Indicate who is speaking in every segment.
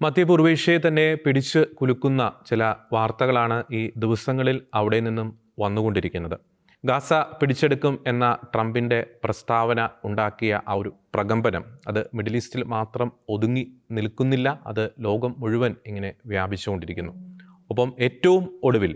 Speaker 1: മധ്യപൂർവേഷ്യയെ തന്നെ പിടിച്ച് കുലുക്കുന്ന ചില വാർത്തകളാണ് ഈ ദിവസങ്ങളിൽ അവിടെ നിന്നും വന്നുകൊണ്ടിരിക്കുന്നത്. ഗാസ പിടിച്ചെടുക്കും എന്ന ട്രംപിൻ്റെ പ്രസ്താവന ഉണ്ടാക്കിയ ആ ഒരു പ്രകമ്പനം അത് മിഡിൽ ഈസ്റ്റിൽ മാത്രം ഒതുങ്ങി നിൽക്കുന്നില്ല, അത് ലോകം മുഴുവൻ ഇങ്ങനെ വ്യാപിച്ചുകൊണ്ടിരിക്കുന്നു. ഒപ്പം ഏറ്റവും ഒടുവിൽ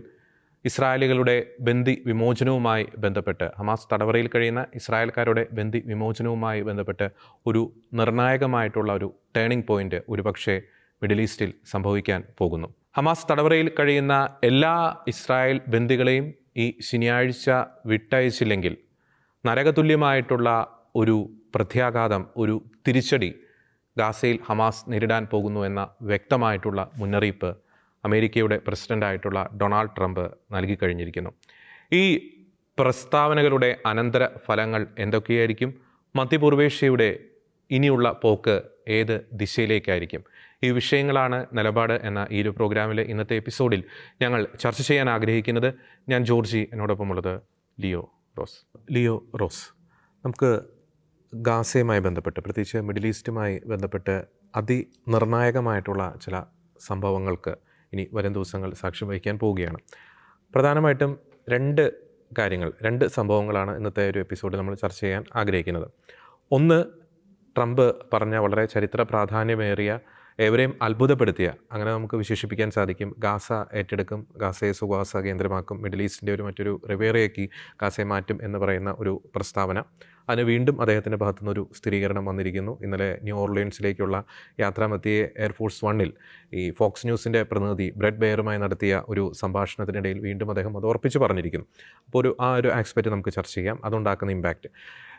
Speaker 1: ഇസ്രായേലികളുടെ ബന്ദി വിമോചനവുമായി ബന്ധപ്പെട്ട്, ഹമാസ് തടവറയിൽ കഴിയുന്ന ഇസ്രായേൽക്കാരുടെ ബന്ദി വിമോചനവുമായി ബന്ധപ്പെട്ട് ഒരു നിർണായകമായിട്ടുള്ള ഒരു ടേണിംഗ് പോയിന്റ് ഒരുപക്ഷെ മിഡിൽ ഈസ്റ്റിൽ സംഭവിക്കാൻ പോകുന്നു. ഹമാസ് തടവറയിൽ കഴിയുന്ന എല്ലാ ഇസ്രായേൽ ബന്ദികളെയും ഈ ശനിയാഴ്ച വിട്ടയച്ചില്ലെങ്കിൽ നരകതുല്യമായിട്ടുള്ള ഒരു പ്രത്യാഘാതം, ഒരു തിരിച്ചടി ഗാസയിൽ ഹമാസ് നേരിടാൻ പോകുന്നു എന്ന വ്യക്തമായിട്ടുള്ള മുന്നറിയിപ്പ് അമേരിക്കയുടെ പ്രസിഡൻ്റായിട്ടുള്ള ഡൊണാൾഡ് ട്രംപ് നൽകിക്കഴിഞ്ഞിരിക്കുന്നു. ഈ പ്രസ്താവനകളുടെ അനന്തര ഫലങ്ങൾ എന്തൊക്കെയായിരിക്കും? മധ്യപൂർവേഷ്യയുടെ ഇനിയുള്ള പോക്ക് ഏത് ദിശയിലേക്കായിരിക്കും? ഈ വിഷയങ്ങളാണ് നിലപാട് എന്ന ഈ ഒരു പ്രോഗ്രാമിലെ ഇന്നത്തെ എപ്പിസോഡിൽ ഞങ്ങൾ ചർച്ച ചെയ്യാൻ ആഗ്രഹിക്കുന്നത്. ഞാൻ ജോർജി, എന്നോടൊപ്പമുള്ളത് ലിയോ റോസ്. നമുക്ക് ഗാസയുമായി ബന്ധപ്പെട്ട്, പ്രത്യേകിച്ച് മിഡിൽ ഈസ്റ്റുമായി ബന്ധപ്പെട്ട് അതിനിർണായകമായിട്ടുള്ള ചില സംഭവങ്ങൾക്ക് ഇനി വരും ദിവസങ്ങൾ സാക്ഷ്യം വഹിക്കാൻ പോവുകയാണ്. പ്രധാനമായിട്ടും രണ്ട് സംഭവങ്ങളാണ് ഇന്നത്തെ ഒരു എപ്പിസോഡിൽ നമ്മൾ ചർച്ച ചെയ്യാൻ ആഗ്രഹിക്കുന്നത്. ഒന്ന്, ട്രംപ് പറഞ്ഞ വളരെ ചരിത്ര പ്രാധാന്യമേറിയ, ഏവരെയും അത്ഭുതപ്പെടുത്തിയ, അങ്ങനെ നമുക്ക് വിശേഷിപ്പിക്കാൻ സാധിക്കും, ഗാസ ഏറ്റെടുക്കും, ഗാസയെ സുവാസ കേന്ദ്രമാക്കും, മിഡിൽ ഈസ്റ്റിൻ്റെ മറ്റൊരു റിവേറയാക്കി ഗാസയെ മാറ്റും എന്ന് പറയുന്ന ഒരു പ്രസ്താവന. അതിന് വീണ്ടും അദ്ദേഹത്തിൻ്റെ ഭാഗത്തുനിന്നൊരു സ്ഥിരീകരണം വന്നിരിക്കുന്നു. ഇന്നലെ ന്യൂ ഓർലിയൻസിലേക്കുള്ള യാത്രാമധ്യേ എയർഫോഴ്സ് വണ്ണിൽ ഈ ഫോക്സ് ന്യൂസിൻ്റെ പ്രതിനിധി ബ്രെഡ് ബെയറുമായി നടത്തിയ ഒരു സംഭാഷണത്തിനിടയിൽ വീണ്ടും അദ്ദേഹം അത് ഉറപ്പിച്ച് പറഞ്ഞിരിക്കുന്നു. അപ്പോൾ ആ ഒരു ആസ്പെക്റ്റ് നമുക്ക് ചർച്ച ചെയ്യാം, അതുണ്ടാക്കുന്ന ഇമ്പാക്റ്റ്.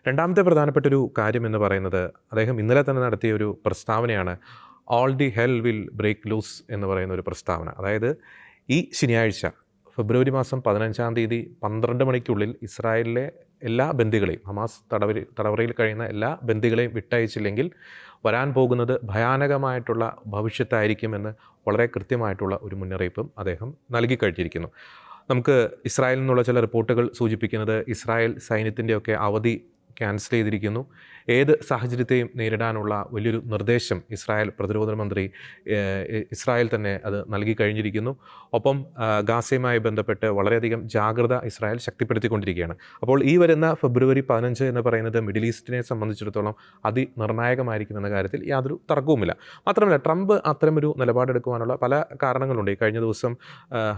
Speaker 1: രണ്ടാമത്തെ പ്രധാനപ്പെട്ടൊരു കാര്യം എന്ന് പറയുന്നത്, അദ്ദേഹം ഇന്നലെ തന്നെ നടത്തിയ ഒരു പ്രസ്താവനയാണ്. All the hell will break loose എന്ന് പറയുന്ന ഒരു പ്രസ്താവന. അതായത് ഈ ശനിയാഴ്ച ഫെബ്രുവരി മാസം 15-ാം തീയതി 12 മണിക്കുള്ളിൽ ഇസ്രായേലിലെ എല്ലാ ബന്ദികളെയും, ഹമാസ് തടവറയിൽ കഴിയുന്ന എല്ലാ ബന്ദികളെയും വിട്ടയച്ചില്ലെങ്കിൽ വരാൻ പോകുന്നത് ഭയാനകമായിട്ടുള്ള ഭവിഷ്യത്തായിരിക്കുമെന്ന് വളരെ കൃത്യമായിട്ടുള്ള ഒരു മുന്നറിയിപ്പും അദ്ദേഹം നൽകിക്കഴിഞ്ഞിരിക്കുന്നു. നമുക്ക് ഇസ്രായേലിൽ നിന്നുള്ള ചില റിപ്പോർട്ടുകൾ സൂചിപ്പിക്കുന്നത് ഇസ്രായേൽ സൈന്യത്തിൻ്റെയൊക്കെ അവധി ക്യാൻസൽ ചെയ്തിരിക്കുന്നു. ഏത് സാഹചര്യത്തെയും നേരിടാനുള്ള വലിയൊരു നിർദ്ദേശം ഇസ്രായേൽ പ്രതിരോധ മന്ത്രി ഇസ്രായേൽ തന്നെ അത് നൽകി കഴിഞ്ഞിരിക്കുന്നു. ഒപ്പം ഗാസയുമായി ബന്ധപ്പെട്ട് വളരെയധികം ജാഗ്രത ഇസ്രായേൽ ശക്തിപ്പെടുത്തിക്കൊണ്ടിരിക്കുകയാണ്. അപ്പോൾ ഈ വരുന്ന ഫെബ്രുവരി 15 എന്ന് പറയുന്നത് മിഡിൽ ഈസ്റ്റിനെ സംബന്ധിച്ചിടത്തോളം അതിനിർണായകമായിരിക്കുമെന്ന കാര്യത്തിൽ യാതൊരു തർക്കവുമില്ല. മാത്രമല്ല, ട്രംപ് അത്തരമൊരു നിലപാടെടുക്കുവാനുള്ള പല കാരണങ്ങളുണ്ട്. കഴിഞ്ഞ ദിവസം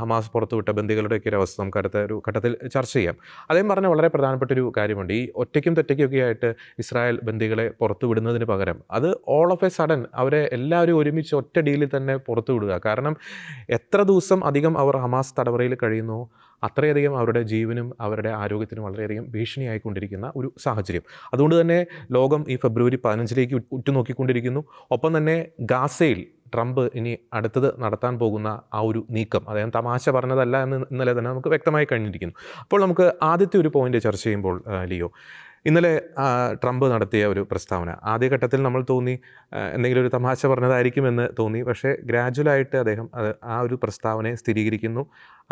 Speaker 1: ഹമാസ് പുറത്തുവിട്ട ബന്ദികളുടെയൊക്കെ ഒരു അവസ്ഥ നമുക്ക് അടുത്ത ഒരു ഘട്ടത്തിൽ ചർച്ച ചെയ്യാം. അദ്ദേഹം പറഞ്ഞ വളരെ പ്രധാനപ്പെട്ടൊരു കാര്യമുണ്ട്. ഈ ഒറ്റയ്ക്കും തെറ്റയ്ക്കൊക്കെ ആയിട്ട് ഇസ്രായേൽ ബന്ദികളെ പുറത്തു വിടുന്നതിന് പകരം അത് ഓൾ ഓഫ് എ സഡൻ അവരെ എല്ലാവരും ഒരുമിച്ച് ഒറ്റ ഡീലിൽ തന്നെ പുറത്തു വിടുക. കാരണം എത്ര ദിവസം അധികം അവർ ഹമാസ് തടവറയിൽ കഴിയുന്നു, അത്രയധികം അവരുടെ ജീവനും അവരുടെ ആരോഗ്യത്തിനും വളരെയധികം ഭീഷണിയായിക്കൊണ്ടിരിക്കുന്ന ഒരു സാഹചര്യം. അതുകൊണ്ട് തന്നെ ലോകം ഈ ഫെബ്രുവരി 15 ഉറ്റുനോക്കിക്കൊണ്ടിരിക്കുന്നു. ഒപ്പം തന്നെ ഗാസയിൽ ട്രംപ് ഇനി അടുത്തത് നടത്താൻ പോകുന്ന ആ ഒരു നീക്കം, അദ്ദേഹം തമാശ പറഞ്ഞതല്ല എന്ന് ഇന്നലെ തന്നെ നമുക്ക് വ്യക്തമായി കഴിഞ്ഞിരിക്കുന്നു. അപ്പോൾ നമുക്ക് ആദ്യത്തെ ഒരു പോയിന്റ് ചർച്ച ചെയ്യുമ്പോൾ, ലിയോ, ഇന്നലെ ട്രംപ് നടത്തിയ ഒരു പ്രസ്താവന ആദ്യഘട്ടത്തിൽ നമ്മൾ തോന്നി എന്തെങ്കിലും ഒരു തമാശ പറഞ്ഞതായിരിക്കുമെന്ന് തോന്നി. പക്ഷേ ഗ്രാജുവലായിട്ട് അദ്ദേഹം ആ ഒരു പ്രസ്താവനയെ സ്ഥിരീകരിക്കുന്നു.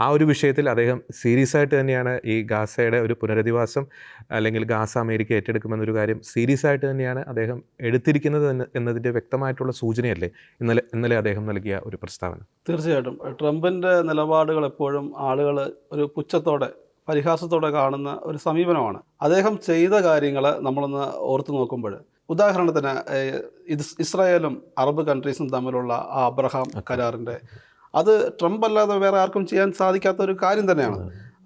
Speaker 1: ആ ഒരു വിഷയത്തിൽ അദ്ദേഹം സീരിയസ് ആയിട്ട് തന്നെയാണ് ഈ ഗാസയുടെ ഒരു പുനരധിവാസം അല്ലെങ്കിൽ ഗാസ അമേരിക്ക ഏറ്റെടുക്കുമെന്നൊരു കാര്യം സീരിയസ് ആയിട്ട് തന്നെയാണ് അദ്ദേഹം എടുത്തിരിക്കുന്നത് എന്നതിൻ്റെ വ്യക്തമായിട്ടുള്ള സൂചനയല്ലേ ഇന്നലെ അദ്ദേഹം നൽകിയ ഒരു പ്രസ്താവന?
Speaker 2: തീർച്ചയായിട്ടും ട്രംപിൻ്റെ നിലപാടുകൾ എപ്പോഴും ആളുകൾ ഒരു പുച്ഛത്തോടെ, പരിഹാസത്തോടെ കാണുന്ന ഒരു സമീപനമാണ്. അദ്ദേഹം ചെയ്ത കാര്യങ്ങൾ നമ്മളൊന്ന് ഓർത്തു നോക്കുമ്പോൾ, ഉദാഹരണത്തിന് ഇസ്രായേലും അറബ് കൺട്രീസും തമ്മിലുള്ള ആ അബ്രഹാം കരാറിൻ്റെ, അത് ട്രംപ് അല്ലാതെ വേറെ ആർക്കും ചെയ്യാൻ സാധിക്കാത്ത ഒരു കാര്യം തന്നെയാണ്.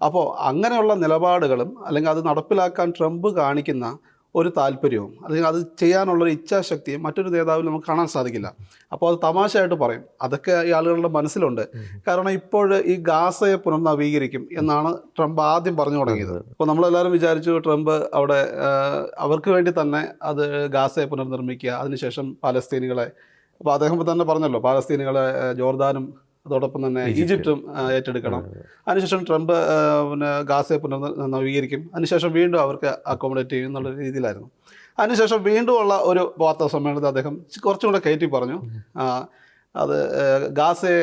Speaker 2: അപ്പോൾ അങ്ങനെയുള്ള നിലപാടുകളും അല്ലെങ്കിൽ അത് നടപ്പിലാക്കാൻ ട്രംപ് കാണിക്കുന്ന ഒരു താല്പര്യവും അല്ലെങ്കിൽ അത് ചെയ്യാനുള്ളൊരു ഇച്ഛാശക്തിയും മറ്റൊരു നേതാവിൽ നമുക്ക് കാണാൻ സാധിക്കില്ല. അപ്പോൾ അത് തമാശയായിട്ട് പറയും, അതൊക്കെ ഈ ആളുകളുടെ മനസ്സിലുണ്ട്. കാരണം ഇപ്പോൾ ഈ ഗാസയെ പുനർനവീകരിക്കും എന്നാണ് ട്രംപ് ആദ്യം പറഞ്ഞു തുടങ്ങിയത്. അപ്പോൾ നമ്മളെല്ലാവരും വിചാരിച്ചു ട്രംപ് അവിടെ അവർക്ക് വേണ്ടി തന്നെ അത് ഗാസയെ പുനർനിർമ്മിക്കുക, അതിനുശേഷം പാലസ്തീനികളെ, അപ്പോൾ അദ്ദേഹം തന്നെ പറഞ്ഞല്ലോ പാലസ്തീനികളെ ജോർദാനും അതോടൊപ്പം തന്നെ ഈജിപ്തും ഏറ്റെടുക്കണം. അതിനുശേഷം ട്രംപ് ഗാസയെ പുനർനവീകരിക്കും, അതിനുശേഷം വീണ്ടും അവർക്ക് അക്കോമഡേറ്റ് ചെയ്യും എന്നുള്ള രീതിയിലായിരുന്നു. അതിനുശേഷം വീണ്ടും ഉള്ള ഒരു വാർത്താ സമ്മേളനത്തിൽ അദ്ദേഹം കുറച്ചും കൂടെ കയറ്റി പറഞ്ഞു, അത് ഗാസയെ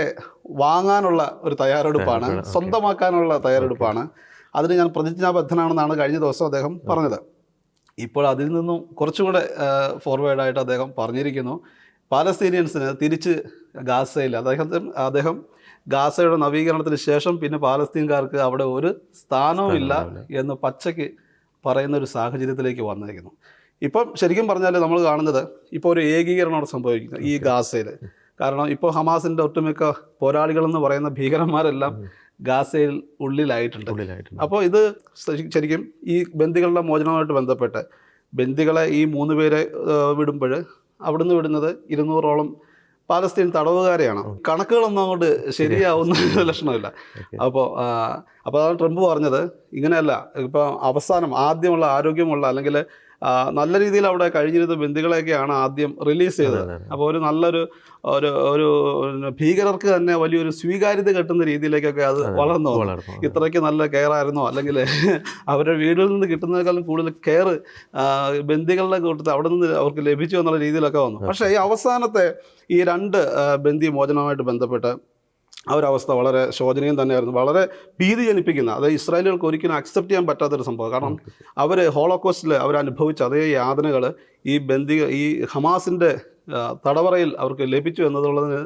Speaker 2: വാങ്ങാനുള്ള ഒരു തയ്യാറെടുപ്പാണ്, സ്വന്തമാക്കാനുള്ള തയ്യാറെടുപ്പാണ്, അതിന് ഞാൻ പ്രതിജ്ഞാബദ്ധനാണെന്നാണ് കഴിഞ്ഞ ദിവസം അദ്ദേഹം പറഞ്ഞത്. ഇപ്പോൾ അതിൽ നിന്നും കുറച്ചുകൂടെ ഫോർവേഡായിട്ട് അദ്ദേഹം പറഞ്ഞിരിക്കുന്നു, പാലസ്തീനിയൻസിന് തിരിച്ച് ഗാസയിൽ അദ്ദേഹം ഗാസയുടെ നവീകരണത്തിന് ശേഷം പിന്നെ പാലസ്തീൻകാർക്ക് അവിടെ ഒരു സ്ഥാനവും ഇല്ല എന്ന് പച്ചയ്ക്ക് പറയുന്ന ഒരു സാഹചര്യത്തിലേക്ക് വന്നിരിക്കുന്നു. ഇപ്പം ശരിക്കും പറഞ്ഞാൽ നമ്മൾ കാണുന്നത് ഇപ്പോൾ ഒരു ഏകീകരണമാണ് സംഭവിക്കുന്നത് ഈ ഗാസയിൽ. കാരണം ഇപ്പോൾ ഹമാസിൻ്റെ ഒട്ടുമിക്ക പോരാളികളെന്ന് പറയുന്ന ഭീകരന്മാരെല്ലാം ഗാസയിൽ ഉള്ളിലായിട്ടുണ്ട്. അപ്പോൾ ഇത് ശരിക്കും ഈ ബന്ദികളുടെ മോചനവുമായിട്ട് ബന്ധപ്പെട്ട് ബന്ദികളെ ഈ 3 പേരെ വിടുമ്പോൾ അവിടുന്ന് വിടുന്നത് 200ഓളം പാലസ്തീൻ തടവുകാരെയാണ്. കണക്കുകളൊന്നും അങ്ങോട്ട് ശരിയാവുന്ന ലക്ഷണമില്ല. അപ്പോൾ അതാണ് ട്രംപ് പറഞ്ഞത്, ഇങ്ങനെയല്ല, ഇപ്പോൾ ആദ്യമുള്ള ആരോഗ്യമുള്ള അല്ലെങ്കിൽ നല്ല രീതിയിൽ അവിടെ കഴിഞ്ഞിരുന്ന ബന്ദികളെയൊക്കെയാണ് ആദ്യം റിലീസ് ചെയ്തത്. അപ്പോൾ ഒരു നല്ലൊരു ഒരു ഭീകരർക്ക് തന്നെ വലിയൊരു സ്വീകാര്യത കിട്ടുന്ന രീതിയിലേക്കൊക്കെ അത് വളർന്നു. ഇത്രയ്ക്ക് നല്ല കെയർ ആയിരുന്നോ, അല്ലെങ്കിൽ അവരുടെ വീട്ടിൽ നിന്ന് കിട്ടുന്നതിനേക്കാളും കൂടുതൽ കെയർ ബന്ദികളുടെ കൂട്ടത്തിൽ അവിടെ നിന്ന് അവർക്ക് ലഭിച്ചു എന്നുള്ള രീതിയിലൊക്കെ വന്നു. പക്ഷേ ഈ അവസാനത്തെ ഈ 2 ബന്ദി മോചനവുമായിട്ട് ബന്ധപ്പെട്ട് ആ ഒരു അവസ്ഥ വളരെ ശോചനീയം തന്നെയായിരുന്നു, വളരെ ഭീതി ജനിപ്പിക്കുന്ന, അതായത് ഇസ്രായേലുകൾക്ക് ഒരിക്കലും അക്സെപ്റ്റ് ചെയ്യാൻ പറ്റാത്തൊരു സംഭവം. കാരണം അവർ ഹോളോകോസ്റ്റിൽ അവരനുഭവിച്ച അതേ യാതനകൾ ഈ ഹമാസിൻ്റെ തടവറയിൽ അവർക്ക് ലഭിച്ചു എന്നുള്ളതിന്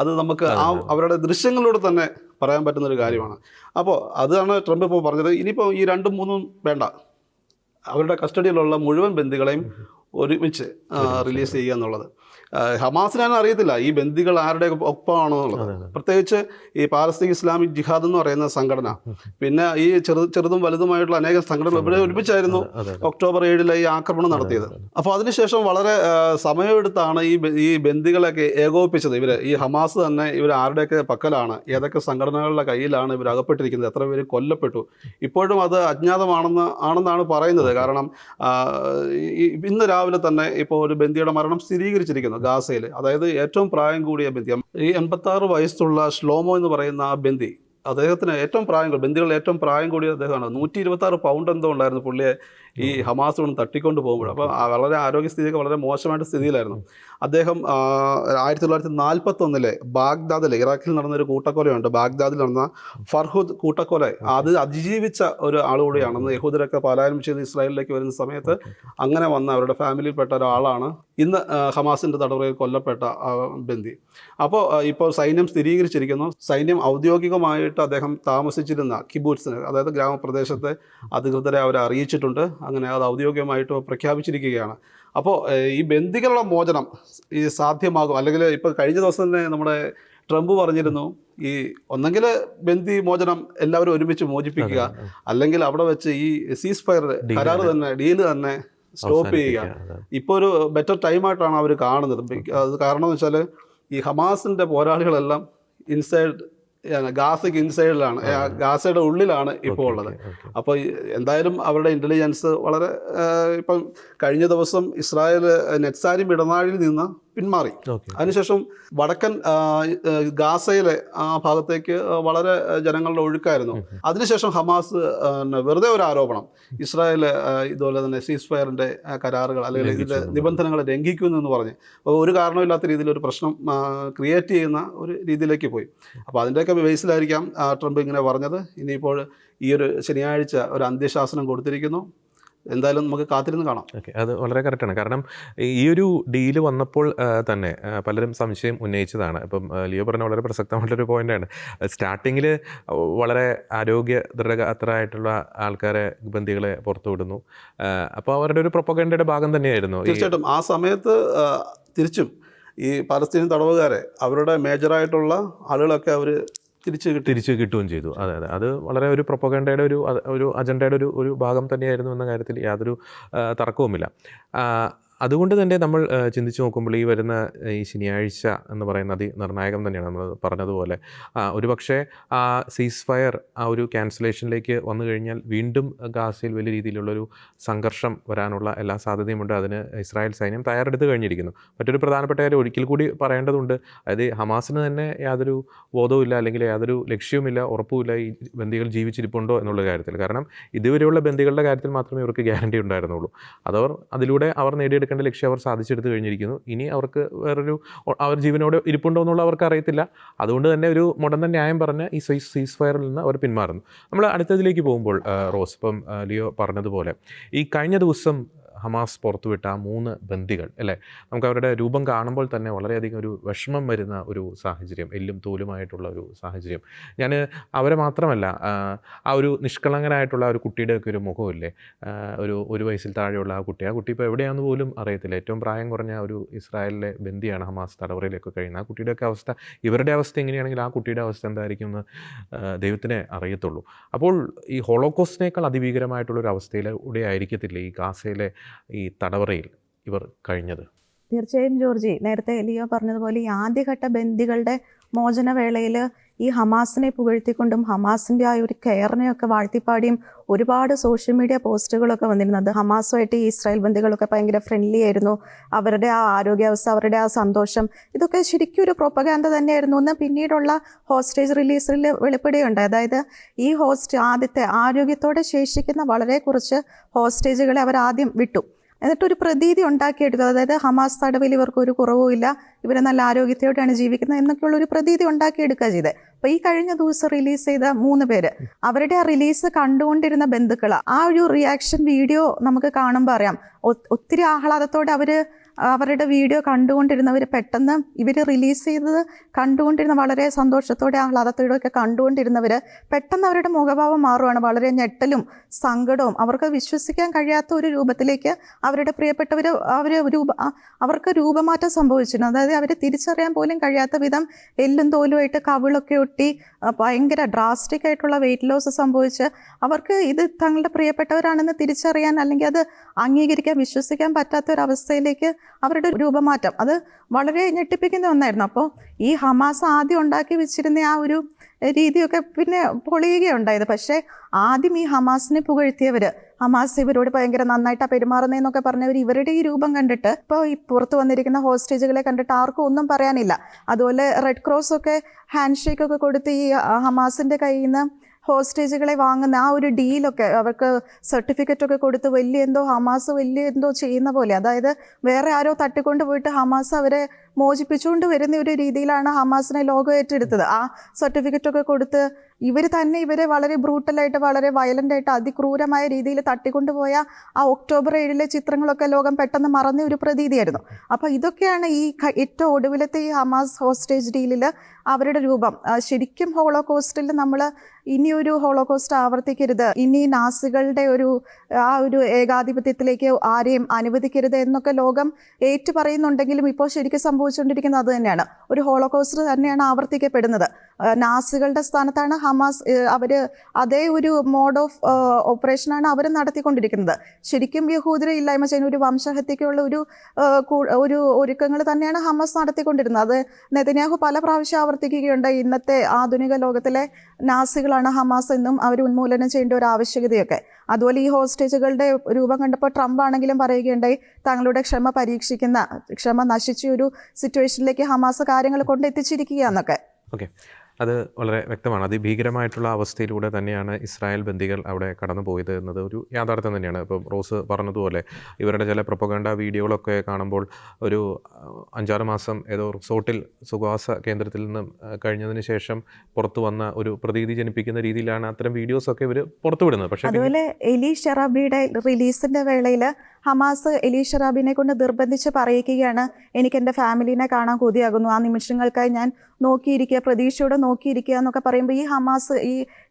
Speaker 2: അത് നമുക്ക് അവരുടെ ദൃശ്യങ്ങളിലൂടെ തന്നെ പറയാൻ പറ്റുന്നൊരു കാര്യമാണ്. അപ്പോൾ അതാണ് ട്രംപ് ഇപ്പോൾ പറഞ്ഞത്. ഇനിയിപ്പോൾ ഈ 2-3 വേണ്ട, അവരുടെ കസ്റ്റഡിയിലുള്ള മുഴുവൻ ബന്ദികളെയും ഒരുമിച്ച് റിലീസ് ചെയ്യുക എന്നുള്ളത്. ഹമാസിനാണ് അറിയത്തില്ല ഈ ബന്ദികൾ ആരുടെ ഒപ്പമാണോ എന്നുള്ളത്. പ്രത്യേകിച്ച് ഈ പാലസ്തീൻ ഇസ്ലാമിക് ജിഹാദ് എന്ന് പറയുന്ന സംഘടന, പിന്നെ ഈ ചെറുതും വലുതുമായിട്ടുള്ള അനേകം സംഘടനകൾ ഇവിടെ ഒരുമിച്ചായിരുന്നു ഒക്ടോബർ 7 ഈ ആക്രമണം നടത്തിയത്. അപ്പോൾ അതിനുശേഷം വളരെ സമയമെടുത്താണ് ഈ ബന്ദികളെയൊക്കെ ഏകോപിപ്പിച്ചത്. ഈ ഹമാസ് തന്നെ ഇവർ ആരുടെയൊക്കെ ഏതൊക്കെ സംഘടനകളുടെ കയ്യിലാണ് ഇവർ അകപ്പെട്ടിരിക്കുന്നത്, എത്ര പേര് കൊല്ലപ്പെട്ടു, ഇപ്പോഴും അത് അജ്ഞാതമാണെന്നാണ് പറയുന്നത്. കാരണം ഇന്ന് രാവിലെ തന്നെ ഇപ്പോൾ ഒരു ബന്ദിയുടെ മരണം സ്ഥിരീകരിച്ചിരിക്കുന്നു ഗാസയിൽ. അതായത് ഏറ്റവും പ്രായം കൂടിയ ബന്ദി, ഈ 86 വയസ്സുള്ള ഷ്ലോമോ എന്ന് പറയുന്ന ആ ബന്ദി, അദ്ദേഹത്തിന് ബന്ദികളിൽ ഏറ്റവും പ്രായം കൂടിയ അദ്ദേഹമാണ്. 126 പൗണ്ട് എന്തോ ഉണ്ടായിരുന്നു പുള്ളിയെ ഈ ഹമാസ് കൊണ്ട് തട്ടിക്കൊണ്ട് പോകുമ്പോൾ. അപ്പോൾ വളരെ ആരോഗ്യസ്ഥിതിയൊക്കെ വളരെ മോശമായിട്ട് സ്ഥിതിയിലായിരുന്നു അദ്ദേഹം. 1941 ബാഗ്ദാദിൽ, ഇറാഖിൽ നടന്നൊരു കൂട്ടക്കൊലയുണ്ട്, ബാഗ്ദാദിൽ നടന്ന ഫർഹുദ് കൂട്ടക്കൊല, അത് അതിജീവിച്ച ഒരു ആളുകൂടിയാണെന്ന്. യഹൂദരൊക്കെ പലായനം ചെയ്ത് ഇസ്രായേലിലേക്ക് വരുന്ന സമയത്ത് അങ്ങനെ വന്ന അവരുടെ ഫാമിലിയിൽപ്പെട്ട ഒരാളാണ് ഇന്ന് ഹമാസിൻ്റെ തടവറയിൽ കൊല്ലപ്പെട്ട ബന്ദി. ഇപ്പോൾ സൈന്യം സ്ഥിരീകരിച്ചിരിക്കുന്നു, സൈന്യം ഔദ്യോഗികമായിട്ട് അദ്ദേഹം താമസിച്ചിരുന്ന കിബൂട്സിന്, അതായത് ഗ്രാമപ്രദേശത്തെ അധികൃതരെ അവരെ അറിയിച്ചിട്ടുണ്ട്. അങ്ങനെ അത് ഔദ്യോഗികമായിട്ട് പ്രഖ്യാപിച്ചിരിക്കുകയാണ്. അപ്പോൾ ഈ ബന്ദികളുടെ മോചനം ഈ സാധ്യമാകും. അല്ലെങ്കിൽ ഇപ്പോൾ കഴിഞ്ഞ ദിവസം തന്നെ നമ്മുടെ ട്രംപ് പറഞ്ഞിരുന്നു, ഈ ഒന്നെങ്കിൽ ബന്ദി മോചനം എല്ലാവരും ഒരുമിച്ച് മോചിപ്പിക്കുക, അല്ലെങ്കിൽ അവിടെ വെച്ച് ഈ സീസ് ഫയർ ഡീല് തന്നെ സ്റ്റോപ്പ് ചെയ്യുക. ഇപ്പോൾ ഒരു ബെറ്റർ ടൈമായിട്ടാണ് അവർ കാണുന്നത്. അത് കാരണം എന്ന് വെച്ചാൽ ഈ ഹമാസിൻ്റെ പോരാളികളെല്ലാം ഗാസയ്ക്ക് ഇൻസൈഡിലാണ്, ഗാസയുടെ ഉള്ളിലാണ് ഇപ്പോൾ ഉള്ളത്. അപ്പോൾ എന്തായാലും അവരുടെ ഇൻ്റലിജൻസ് വളരെ ഇപ്പം കഴിഞ്ഞ ദിവസം ഇസ്രായേൽ നെറ്റ്സാരിം ഇടനാഴിയിൽ നിന്ന് പിന്മാറി. അതിനുശേഷം വടക്കൻ ഗാസയിലെ ആ ഭാഗത്തേക്ക് വളരെ ജനങ്ങളുടെ ഒഴുക്കായിരുന്നു. അതിനുശേഷം ഹമാസ് വെറുതെ ഒരു ആരോപണം, ഇസ്രായേൽ ഇതുപോലെ തന്നെ സീസ് ഫയറിൻ്റെ കരാറുകൾ അല്ലെങ്കിൽ ഇതിൻ്റെ നിബന്ധനകൾ ലംഘിക്കുന്നു എന്ന് പറഞ്ഞ് ഒരു കാരണമില്ലാത്ത രീതിയിൽ ഒരു പ്രശ്നം ക്രിയേറ്റ് ചെയ്യുന്ന ഒരു രീതിയിലേക്ക് പോയി. അപ്പോൾ അതിൻ്റെയൊക്കെ ബേസിലായിരിക്കാം ട്രംപ് ഇങ്ങനെ പറഞ്ഞത്. ഇനിയിപ്പോൾ ഈ ഒരു ശനിയാഴ്ച ഒരു അന്ത്യശാസനം കൊടുത്തിരിക്കുന്നു. എന്തായാലും നമുക്ക് കാത്തിരുന്ന് കാണാം.
Speaker 1: ഓക്കെ, അത് വളരെ കറക്റ്റാണ്. കാരണം ഈ ഒരു ഡീല് വന്നപ്പോൾ തന്നെ പലരും സംശയം ഉന്നയിച്ചതാണ്. ഇപ്പം ലിയോ പറഞ്ഞ വളരെ പ്രസക്തമായിട്ടൊരു പോയിൻ്റാണ്. സ്റ്റാർട്ടിങ്ങിൽ വളരെ ആരോഗ്യ ദൃഢഗാത്രരായിട്ടുള്ള ആൾക്കാരെ, ബന്ദികളെ പുറത്തു വിടുന്നു. അപ്പോൾ അവരുടെ ഒരു പ്രൊപ്പഗൻഡയുടെ ഭാഗം തന്നെയായിരുന്നു.
Speaker 2: തീർച്ചയായിട്ടും ആ സമയത്ത് തിരിച്ചും ഈ പാലസ്തീൻ തടവുകാരെ, അവരുടെ മേജറായിട്ടുള്ള ആളുകളൊക്കെ അവർ തിരിച്ച്
Speaker 1: കിട്ടുകയും ചെയ്തു. അതെ, അത് വളരെ ഒരു പ്രൊപ്പഗൻഡയുടെ ഒരു അജണ്ടയുടെ ഒരു ഭാഗം തന്നെയായിരുന്നു എന്ന കാര്യത്തിൽ യാതൊരു തർക്കവുമില്ല. അതുകൊണ്ട് തന്നെ നമ്മൾ ചിന്തിച്ച് നോക്കുമ്പോൾ ഈ വരുന്ന ഈ ശനിയാഴ്ച എന്ന് പറയുന്ന അതിനിർണായകം തന്നെയാണ്. നമ്മൾ പറഞ്ഞതുപോലെ ഒരുപക്ഷെ ആ സീസ് ഫയർ ആ ഒരു ക്യാൻസലേഷനിലേക്ക് വന്നു കഴിഞ്ഞാൽ വീണ്ടും ഗാസയിൽ വലിയ രീതിയിലുള്ളൊരു സംഘർഷം വരാനുള്ള എല്ലാ സാധ്യതയുമുണ്ട്. അതിന് ഇസ്രായേൽ സൈന്യം തയ്യാറെടുത്ത് കഴിഞ്ഞിരിക്കുന്നു. മറ്റൊരു പ്രധാനപ്പെട്ട കാര്യം ഒരിക്കൽ കൂടി പറയേണ്ടതുണ്ട്. അതായത് ഹമാസിന് തന്നെ യാതൊരു ബോധവുമില്ല, അല്ലെങ്കിൽ യാതൊരു ലക്ഷ്യവുമില്ല, ഉറപ്പുമില്ല ഈ ബന്ദികൾ ജീവിച്ചിരിപ്പുണ്ടോ എന്നുള്ള കാര്യത്തിൽ. കാരണം ഇതുവരെയുള്ള ബന്ദികളുടെ കാര്യത്തിൽ മാത്രമേ ഇവർക്ക് ഗ്യാരണ്ടി ഉണ്ടായിരുന്നുള്ളൂ. അതിലൂടെ അവർ നേടിയെടുക്കേണ്ട ലക്ഷ്യം അവർ സാധിച്ചെടുത്ത് കഴിഞ്ഞിരിക്കുന്നു. ഇനി അവർക്ക് അവർ ജീവനോടെ ഇരിപ്പുണ്ടോ എന്നുള്ള അവർക്ക് അറിയത്തില്ല. അതുകൊണ്ട് തന്നെ ഒരു മുടന്ത ന്യായം പറഞ്ഞ് ഈ സീസ് ഫയറിൽ നിന്ന് അവർ പിന്മാറുന്നു. നമ്മൾ അടുത്തതിലേക്ക് പോകുമ്പോൾ റോസ്, ഇപ്പം ലിയോ പറഞ്ഞതുപോലെ ഈ കഴിഞ്ഞ ദിവസം ഹമാസ് പുറത്തുവിട്ട ആ 3 ബന്ദികൾ അല്ലേ, നമുക്ക് അവരുടെ രൂപം കാണുമ്പോൾ തന്നെ വളരെയധികം ഒരു വിഷമം വരുന്ന ഒരു സാഹചര്യം, എല്ലും തോലുമായിട്ടുള്ള ഒരു സാഹചര്യം. ഞാൻ അവരെ മാത്രമല്ല, ആ ഒരു നിഷ്കളങ്കനായിട്ടുള്ള ഒരു കുട്ടിയുടെയൊക്കെ ഒരു മുഖമില്ലേ, ഒരു വയസ്സിൽ താഴെയുള്ള ആ കുട്ടി ഇപ്പോൾ എവിടെയാണെന്ന് പോലും അറിയത്തില്ല. ഏറ്റവും പ്രായം കുറഞ്ഞ ഒരു ഇസ്രായേലിലെ ബന്ദിയാണ് ഹമാസ് തടവറയിലൊക്കെ കഴിയുന്നത്. ആ കുട്ടിയുടെയൊക്കെ അവസ്ഥ, ഇവരുടെ അവസ്ഥ എങ്ങനെയാണെങ്കിൽ ആ കുട്ടിയുടെ അവസ്ഥ എന്തായിരിക്കും എന്ന് ദൈവത്തിനെ അറിയത്തുള്ളൂ. അപ്പോൾ ഈ ഹോളോകോസ്റ്റിനേക്കാൾ അതിഭീകരമായിട്ടുള്ളൊരു അവസ്ഥയിലൂടെ ആയിരിക്കത്തില്ലേ ഈ ഗാസയിലെ ഈ തടവറയിൽ ഇവർ കഴിഞ്ഞത്?
Speaker 3: തീർച്ചയായും ജോർജി, നേരത്തെ ലിയോ പറഞ്ഞതുപോലെ ഈ ആദ്യഘട്ട ബന്ദികളുടെ മോചനവേളയിൽ ഈ ഹമാസിനെ പുകഴ്ത്തിക്കൊണ്ടും ഹമാസിൻ്റെ ആ ഒരു കെയറിനെയൊക്കെ വാഴ്ത്തിപ്പാടിയും ഒരുപാട് സോഷ്യൽ മീഡിയ പോസ്റ്റുകളൊക്കെ വന്നിരുന്നത്. ഹമാസുമായിട്ട് ഈ ഇസ്രായേൽ ബന്ദികളൊക്കെ ഭയങ്കര ഫ്രണ്ട്ലി ആയിരുന്നു, അവരുടെ ആ ആരോഗ്യാവസ്ഥ, അവരുടെ ആ സന്തോഷം, ഇതൊക്കെ ശരിക്കും ഒരു പ്രൊപ്പഗാൻഡ തന്നെയായിരുന്നു എന്ന് പിന്നീടുള്ള ഹോസ്റ്റേജ് റിലീസിൽ വെളിപ്പെടുകയുണ്ട്. അതായത് ഈ ആദ്യത്തെ ആരോഗ്യത്തോടെ ശേഷിക്കുന്ന വളരെ കുറച്ച് ഹോസ്റ്റേജുകളെ അവർ ആദ്യം വിട്ടു, എന്നിട്ടൊരു പ്രതീതി ഉണ്ടാക്കിയെടുത്തു. അതായത് ഹമാസ് തടവിൽ ഇവർക്ക് ഒരു കുറവുമില്ല, ഇവർ നല്ല ആരോഗ്യത്തോടെയാണ് ജീവിക്കുന്നത് എന്നൊക്കെയുള്ളൊരു പ്രതീതി ഉണ്ടാക്കിയെടുക്കുക ചെയ്തത്. അപ്പോൾ ഈ കഴിഞ്ഞ ദിവസം റിലീസ് ചെയ്ത 3 പേര്, അവരുടെ ആ റിലീസ് കണ്ടുകൊണ്ടിരുന്ന ബന്ധുക്കൾ, ആ ഒരു റിയാക്ഷൻ വീഡിയോ നമുക്ക് കാണുമ്പോൾ അറിയാം, ഒത്തിരി ആഹ്ലാദത്തോടെ അവരുടെ വീഡിയോ കണ്ടുകൊണ്ടിരുന്നവർ പെട്ടെന്ന് ഇവർ റിലീസ് ചെയ്തത് കണ്ടുകൊണ്ടിരുന്ന വളരെ സന്തോഷത്തോടെ ആഹ്ലാദത്തോടെ ഒക്കെ കണ്ടുകൊണ്ടിരുന്നവർ പെട്ടെന്ന് അവരുടെ മുഖഭാവം മാറുകയാണ്. വളരെ ഞെട്ടലും സങ്കടവും, അവർക്ക് വിശ്വസിക്കാൻ കഴിയാത്ത ഒരു രൂപത്തിലേക്ക് അവരുടെ പ്രിയപ്പെട്ടവർ അവർക്ക് രൂപമാറ്റം സംഭവിച്ചിരുന്നു. അതായത് അവരെ തിരിച്ചറിയാൻ പോലും കഴിയാത്ത വിധം എല്ലും തോലുമായിട്ട് കവിളൊക്കെ ഒട്ടി ഭയങ്കര ഡ്രാസ്റ്റിക് ആയിട്ടുള്ള വെയിറ്റ് ലോസ് സംഭവിച്ച് അവർക്ക് ഇത് തങ്ങളുടെ പ്രിയപ്പെട്ടവരാണെന്ന് തിരിച്ചറിയാൻ അല്ലെങ്കിൽ അത് അംഗീകരിക്കാൻ വിശ്വസിക്കാൻ പറ്റാത്ത ഒരവസ്ഥയിലേക്ക് അവരുടെ രൂപമാറ്റം, അത് വളരെ ഞെട്ടിപ്പിക്കുന്ന ഒന്നായിരുന്നു. അപ്പോൾ ഈ ഹമാസ് ആദ്യം ഉണ്ടാക്കി വെച്ചിരുന്ന ആ ഒരു രീതിയൊക്കെ പിന്നെ പൊളിയുകയുണ്ടായത്. പക്ഷേ ആദ്യം ഈ ഹമാസിനെ പുകഴ്ത്തിയവർ, ഹമാസ് ഇവരോട് ഭയങ്കര നന്നായിട്ടാണ് പെരുമാറുന്നതെന്നൊക്കെ പറഞ്ഞവർ, ഇവരുടെ ഈ രൂപം കണ്ടിട്ട് ഇപ്പോൾ ഈ പുറത്ത് വന്നിരിക്കുന്ന ഹോസ്റ്റേജുകളെ കണ്ടിട്ട് ആർക്കും ഒന്നും പറയാനില്ല. അതുപോലെ റെഡ് ക്രോസ് ഒക്കെ ഹാൻഡ് ഷേക്കൊക്കെ കൊടുത്ത് ഈ ഹമാസിൻ്റെ കയ്യിൽ നിന്ന് ഹോസ്റ്റേജുകളെ വാങ്ങുന്ന ആ ഒരു ഡീലൊക്കെ, അവർക്ക് സർട്ടിഫിക്കറ്റൊക്കെ കൊടുത്ത് ഹമാസ് വലിയ എന്തോ ചെയ്യുന്ന പോലെ, അതായത് വേറെ ആരോ തട്ടിക്കൊണ്ട് പോയിട്ട് ഹമാസ് അവരെ മോചിപ്പിച്ചുകൊണ്ട് വരുന്ന ഒരു രീതിയിലാണ് ഹമാസിനെ ലോകം ഏറ്റെടുത്തത്. ആ സർട്ടിഫിക്കറ്റൊക്കെ കൊടുത്ത് ഇവരെ വളരെ ബ്രൂട്ടലായിട്ട്, വളരെ വയലൻ്റായിട്ട്, അതിക്രൂരമായ രീതിയിൽ തട്ടിക്കൊണ്ടുപോയ ആ ഒക്ടോബർ 7 ചിത്രങ്ങളൊക്കെ ലോകം പെട്ടെന്ന് മറന്ന ഒരു പ്രതീതിയായിരുന്നു. അപ്പോൾ ഇതൊക്കെയാണ് ഈ ഏറ്റവും ഒടുവിലത്തെ ഈ ഹമാസ് ഹോസ്റ്റേജ് ഡീലിൽ അവരുടെ രൂപം. ശരിക്കും ഹോളോകോസ്റ്റിൽ നമ്മൾ ഇനിയൊരു ഹോളോകോസ്റ്റ് ആവർത്തിക്കരുത്, ഇനി നാസികളുടെ ആ ഒരു ഏകാധിപത്യത്തിലേക്ക് ആരെയും അനുവദിക്കരുത് എന്നൊക്കെ ലോകം ഏറ്റു പറയുന്നുണ്ടെങ്കിലും ഇപ്പോൾ ശരിക്കും സംഭവിച്ചുകൊണ്ടിരിക്കുന്നത് അത് തന്നെയാണ്. ഒരു ഹോളോകോസ്റ്റ് തന്നെയാണ് ആവർത്തിക്കപ്പെടുന്നത്. നാസികളുടെ സ്ഥാനത്താണ് ഹമാസ്. അതേ ഒരു മോഡ് ഓഫ് ഓപ്പറേഷനാണ് അവർ നടത്തിക്കൊണ്ടിരിക്കുന്നത്. ശരിക്കും യഹൂദരെ ഇല്ലായ്മ ചെയ്യുന്ന ഒരു വംശഹത്യക്കുള്ള ഒരു ഒരുക്കങ്ങൾ തന്നെയാണ് ഹമാസ് നടത്തിക്കൊണ്ടിരുന്നത്. അത് നെതന്യാഹു പല പ്രാവശ്യം ആവർത്തിക്കുകയുണ്ട്. ഇന്നത്തെ ആധുനിക ലോകത്തിലെ നാസികളാണ് ഹമാസ് എന്നും അവർ ഉന്മൂലനം ചെയ്യേണ്ട ഒരു ആവശ്യകതയൊക്കെ. അതുപോലെ ഈ ഹോസ്റ്റേജുകളുടെ രൂപം കണ്ടപ്പോൾ ട്രംപ് ആണെങ്കിലും പറയുകയുണ്ടായി, തങ്ങളുടെ ക്ഷമ നശിച്ച ഒരു സിറ്റുവേഷനിലേക്ക് ഹമാസ് കാര്യങ്ങൾ കൊണ്ടെത്തിച്ചിരിക്കുക എന്നൊക്കെ.
Speaker 1: ഓക്കെ, അത് വളരെ വ്യക്തമാണ്. അതിഭീകരമായിട്ടുള്ള അവസ്ഥയിലൂടെ തന്നെയാണ് ഇസ്രായേൽ ബന്ദികൾ അവിടെ കടന്നു പോയത് എന്നത് ഒരു യാഥാർത്ഥ്യം തന്നെയാണ്. ഇപ്പം റോസ് പറഞ്ഞതുപോലെ ഇവരുടെ ചില പ്രൊപ്പഗാൻഡ വീഡിയോകളൊക്കെ കാണുമ്പോൾ ഒരു 5-6 മാസം ഏതോ റിസോർട്ടിൽ സുഖവാസ കേന്ദ്രത്തിൽ നിന്നും കഴിഞ്ഞതിന് ശേഷം പുറത്തു വന്ന ഒരു പ്രതീതി ജനിപ്പിക്കുന്ന രീതിയിലാണ് അത്തരം വീഡിയോസൊക്കെ ഇവർ പുറത്തുവിടുന്നത്. പക്ഷേ
Speaker 3: അതുപോലെ എലി ഷെറാബിയുടെ റിലീസിൻ്റെ വേളയിൽ ഹമാസ് എലി ഷെറാബിനെ കൊണ്ട് നിർബന്ധിച്ച് പറയിക്കുകയാണ്, എനിക്ക് എൻ്റെ ഫാമിലീനെ കാണാൻ കൊതിയാകുന്നു, ആ നിമിഷങ്ങൾക്കായി ഞാൻ നോക്കിയിരിക്കുക, പ്രതീക്ഷയോടെ നോക്കിയിരിക്കുക എന്നൊക്കെ പറയുമ്പോൾ ഈ ഹമാസ്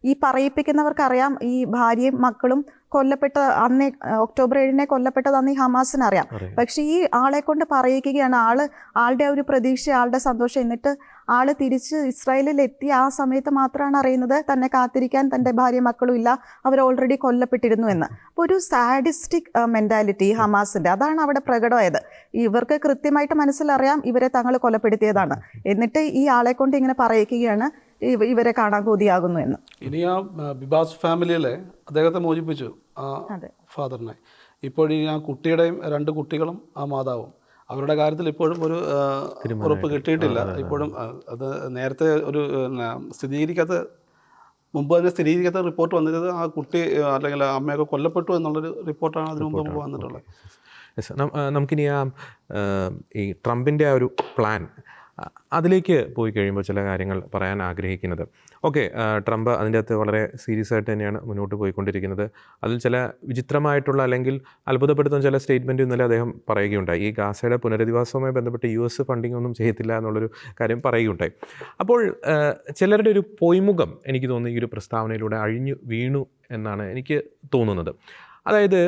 Speaker 3: ഈ പറയിപ്പിക്കുന്നവർക്കറിയാം ഈ ഭാര്യയും മക്കളും കൊല്ലപ്പെട്ട അന്ന് ഒക്ടോബർ 7 കൊല്ലപ്പെട്ടത് അന്ന് ഈ ഹമാസിന് അറിയാം. പക്ഷേ ഈ ആളെ കൊണ്ട് പറയിക്കുകയാണ്, ആളുടെ ഒരു പ്രതീക്ഷ, ആളുടെ സന്തോഷം, എന്നിട്ട് ആൾ തിരിച്ച് ഇസ്രായേലിൽ എത്തി ആ സമയത്ത് മാത്രമാണ് അറിയുന്നത് തന്നെ കാത്തിരിക്കാൻ തൻ്റെ ഭാര്യ മക്കളും ഇല്ല, അവർ ഓൾറെഡി കൊല്ലപ്പെട്ടിരുന്നു എന്ന്. അപ്പോൾ ഒരു സാഡിസ്റ്റിക് മെൻറ്റാലിറ്റി ഹമാസിൻ്റെ, അതാണ് അവിടെ പ്രകടമായത്. ഇവർക്ക് കൃത്യമായിട്ട് മനസ്സിലറിയാം ഇവരെ തങ്ങൾ കൊലപ്പെടുത്തിയതാണ്, എന്നിട്ട് ഈ ആളെ കൊണ്ട് ഇങ്ങനെ പറയിക്കുകയാണ് ഇവരെ കാണാൻ കൊതിയാകുന്നു എന്ന്.
Speaker 2: ഇനി ആ ബിബാസ് ഫാമിലിയിലെ അദ്ദേഹത്തെ മോചിപ്പിച്ചു, ആ ഫാദറിനെ. ഇപ്പോഴും ആ കുട്ടിയുടെയും 2 കുട്ടികളും ആ മാതാവും, അവരുടെ കാര്യത്തിൽ ഇപ്പോഴും ഒരു ഉറപ്പ് കിട്ടിയിട്ടില്ല. ഇപ്പോഴും അത് നേരത്തെ ഒരു മുമ്പ് തന്നെ സ്ഥിരീകരിക്കാത്ത റിപ്പോർട്ട് വന്നിരുന്നത് ആ കുട്ടി അല്ലെങ്കിൽ അമ്മയൊക്കെ കൊല്ലപ്പെട്ടു എന്നുള്ളൊരു റിപ്പോർട്ടാണ് അതിനു മുമ്പ് വന്നിട്ടുള്ളത്.
Speaker 1: നമുക്കിനി ഈ ട്രംപിൻ്റെ ആ ഒരു പ്ലാൻ, അതിലേക്ക് പോയി കഴിയുമ്പോൾ ചില കാര്യങ്ങൾ പറയാൻ ആഗ്രഹിക്കുന്നത്. ഓക്കെ, ട്രംപ് അതിൻ്റെ അകത്ത് വളരെ സീരിയസ് ആയിട്ട് തന്നെയാണ് മുന്നോട്ട് പോയിക്കൊണ്ടിരിക്കുന്നത്. അതിൽ ചില വിചിത്രമായിട്ടുള്ള അല്ലെങ്കിൽ അത്ഭുതപ്പെടുത്തുന്ന ചില സ്റ്റേറ്റ്മെൻറ്റ് ഇന്നലെ അദ്ദേഹം പറയുകയുണ്ടായി. ഈ ഗാസയുടെ പുനരധിവാസവുമായി ബന്ധപ്പെട്ട് US ഫണ്ടിങ് ഒന്നും ചെയ്യത്തില്ല എന്നുള്ളൊരു കാര്യം പറയുകയുണ്ടായി. അപ്പോൾ ചിലരുടെ ഒരു പൊയ്മുഖം എനിക്ക് തോന്നുന്നു ഈ ഒരു പ്രസ്താവനയിലൂടെ അഴിഞ്ഞു വീണു എന്നാണ് എനിക്ക് തോന്നുന്നത്. അതായത്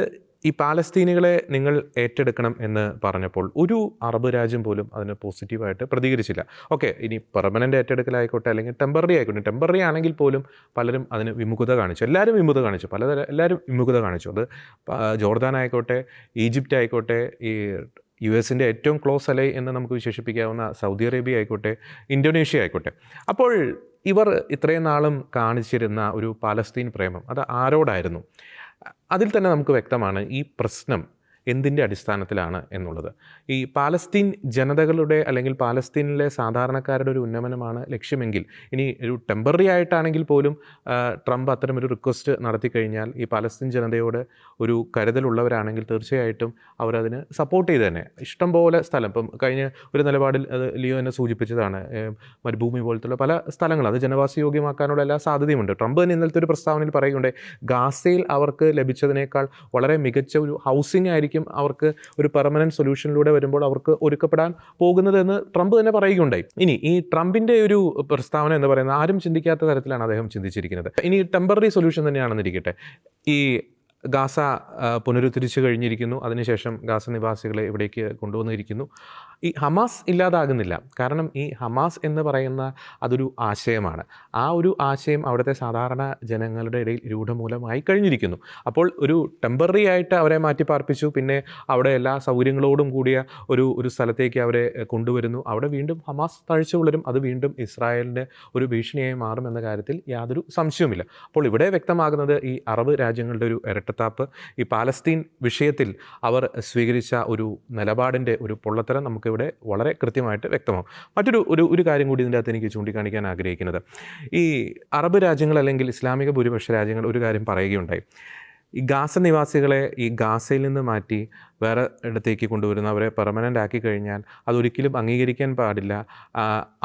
Speaker 1: ഈ പാലസ്തീനികളെ നിങ്ങൾ ഏറ്റെടുക്കണം എന്ന് പറഞ്ഞപ്പോൾ ഒരു അറബ് രാജ്യം പോലും അതിന് പോസിറ്റീവായിട്ട് പ്രതികരിച്ചില്ല. ഓക്കെ, ഇനി പെർമനൻ്റ് ഏറ്റെടുക്കലായിക്കോട്ടെ അല്ലെങ്കിൽ ടെമ്പററി ആയിക്കോട്ടെ, ടെമ്പററി ആണെങ്കിൽ പോലും പലരും അതിന് വിമുഖത കാണിച്ചു. എല്ലാവരും വിമുഖത കാണിച്ചു, എല്ലാവരും വിമുഖത കാണിച്ചു. അത് ജോർദാൻ ആയിക്കോട്ടെ, ഈജിപ്റ്റ് ആയിക്കോട്ടെ, ഈ US-ൻ്റെ ഏറ്റവും ക്ലോസ് അലൈ എന്ന് നമുക്ക് വിശേഷിപ്പിക്കാവുന്ന സൗദി അറേബ്യ ആയിക്കോട്ടെ, ഇന്തോനേഷ്യ ആയിക്കോട്ടെ. അപ്പോൾ ഇവർ ഇത്രയും നാളും കാണിച്ചിരുന്ന ഒരു പാലസ്തീൻ പ്രേമം അത് ആരോടായിരുന്നു? അതിൽ തന്നെ നമുക്ക് വ്യക്തമാണ് ഈ പ്രശ്നം എന്തിൻ്റെ അടിസ്ഥാനത്തിലാണ് എന്നുള്ളത്. ഈ പാലസ്തീൻ ജനതകളുടെ അല്ലെങ്കിൽ പാലസ്തീനിലെ സാധാരണക്കാരുടെ ഒരു ഉന്നമനമാണ് ലക്ഷ്യമെങ്കിൽ, ഇനി ഒരു ടെമ്പററി ആയിട്ടാണെങ്കിൽ പോലും ട്രംപ് അത്തരമൊരു റിക്വസ്റ്റ് നടത്തി കഴിഞ്ഞാൽ ഈ പാലസ്തീൻ ജനതയോട് ഒരു കരുതലുള്ളവരാണെങ്കിൽ തീർച്ചയായിട്ടും അവരതിന് സപ്പോർട്ട് ചെയ്ത് തന്നെ ഇഷ്ടം പോലെ സ്ഥലം, ഇപ്പം കഴിഞ്ഞ ഒരു നിലപാടിൽ അത് ലിയോ എന്നെ സൂചിപ്പിച്ചതാണ്, മരുഭൂമി പോലത്തുള്ള പല സ്ഥലങ്ങൾ അത് ജനവാസയോഗ്യമാക്കാനുള്ള എല്ലാ സാധ്യതയുമുണ്ട്. ട്രംപ് തന്നെ ഇന്നലത്തെ ഒരു പ്രസ്താവനയിൽ പറയുകയുണ്ടായി, ഗാസയിൽ അവർക്ക് ലഭിച്ചതിനേക്കാൾ വളരെ മികച്ച ഒരു ഹൗസിംഗ് ആയിരിക്കും അവർക്ക് ഒരു പെർമനന്റ് സൊല്യൂഷനിലൂടെ വരുമ്പോൾ അവർക്ക് ഒരുക്കപ്പെടാൻ പോകുന്നതെന്ന് ട്രംപ് തന്നെ പറയുകയുണ്ടായി. ഇനി ഈ ട്രംപിൻ്റെ ഒരു പ്രസ്താവന എന്ന് പറയുന്നത് ആരും ചിന്തിക്കാത്ത തരത്തിലാണ് അദ്ദേഹം ചിന്തിച്ചിരിക്കുന്നത്. ഇനി ടെമ്പററി സൊല്യൂഷൻ തന്നെയാണെന്നിരിക്കട്ടെ, ഈ ഗാസ പുനരുദ്ധരിച്ചു കഴിഞ്ഞിരിക്കുന്നു, അതിനുശേഷം ഗാസ നിവാസികളെ ഇവിടേക്ക് കൊണ്ടുവന്നിരിക്കുന്നു. ഈ ഹമാസ് ഇല്ലാതാകുന്നില്ല. കാരണം ഈ ഹമാസ് എന്ന് പറയുന്ന അതൊരു ആശയമാണ്. ആ ഒരു ആശയം അവിടുത്തെ സാധാരണ ജനങ്ങളുടെ ഇടയിൽ രൂഢമൂലമായി കഴിഞ്ഞിരിക്കുന്നു. അപ്പോൾ ഒരു ടെമ്പററി ആയിട്ട് അവരെ മാറ്റിപ്പാർപ്പിച്ചു, പിന്നെ അവിടെ എല്ലാ സൗകര്യങ്ങളോടും കൂടിയ ഒരു സ്ഥലത്തേക്ക് അവരെ കൊണ്ടുവരുന്നു. അവിടെ വീണ്ടും ഹമാസ് തഴച്ചു വളരും, അത് വീണ്ടും ഇസ്രായേലിൻ്റെ ഒരു ഭീഷണിയായി മാറും എന്ന കാര്യത്തിൽ യാതൊരു സംശയവുമില്ല. അപ്പോൾ ഇവിടെ വ്യക്തമാകുന്നത് ഈ അറബ് രാജ്യങ്ങളുടെ ഒരു ഇരട്ടത്താപ്പ്, ഈ പാലസ്തീൻ വിഷയത്തിൽ അവർ സ്വീകരിച്ച ഒരു നിലപാടിൻ്റെ ഒരു പൊള്ളത്തരം നമുക്കിവിടെ വളരെ കൃത്യമായിട്ട് വ്യക്തമാകും. മറ്റൊരു കാര്യം കൂടി ഇതിൻ്റെ അകത്ത് എനിക്ക് ചൂണ്ടിക്കാണിക്കാൻ ആഗ്രഹിക്കുന്നത്, ഈ അറബ് രാജ്യങ്ങൾ അല്ലെങ്കിൽ ഇസ്ലാമിക ഭൂരിപക്ഷ രാജ്യങ്ങൾ ഒരു കാര്യം പറയുകയുണ്ടായി, ഈ ഗാസ നിവാസികളെ ഈ ഗാസയിൽ നിന്ന് മാറ്റി വേറെ ഇടത്തേക്ക് കൊണ്ടുവരുന്ന അവരെ പെർമനൻ്റ് ആക്കി കഴിഞ്ഞാൽ അതൊരിക്കലും അംഗീകരിക്കാൻ പാടില്ല,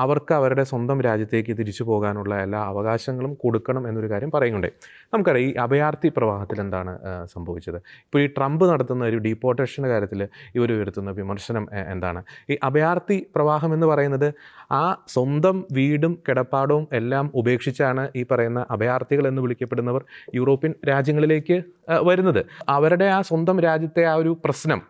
Speaker 1: അവർക്ക് അവരുടെ സ്വന്തം രാജ്യത്തേക്ക് തിരിച്ചു പോകാനുള്ള എല്ലാ അവകാശങ്ങളും കൊടുക്കണം എന്നൊരു കാര്യം പറയുന്നുണ്ട്. നമുക്കറിയാം ഈ അഭയാർത്ഥി പ്രവാഹത്തിൽ എന്താണ് സംഭവിച്ചത്. ഇപ്പോൾ ഈ ട്രംപ് നടത്തുന്ന ഒരു ഡീപ്പോർട്ടേഷൻ്റെ കാര്യത്തിൽ ഇവർ ഉയർത്തുന്ന വിമർശനം എന്താണ്? ഈ അഭയാർത്ഥി പ്രവാഹം എന്ന് പറയുന്നത് ആ സ്വന്തം വീടും കിടപ്പാടവും എല്ലാം ഉപേക്ഷിച്ചാണ് ഈ പറയുന്ന അഭയാർത്ഥികൾ എന്ന് വിളിക്കപ്പെടുന്നവർ യൂറോപ്യൻ രാജ്യങ്ങളിലേക്ക് വരുന്നത്. അവരുടെ ആ സ്വന്തം രാജ്യത്തെ ആ ഒരു പ്രശ്നം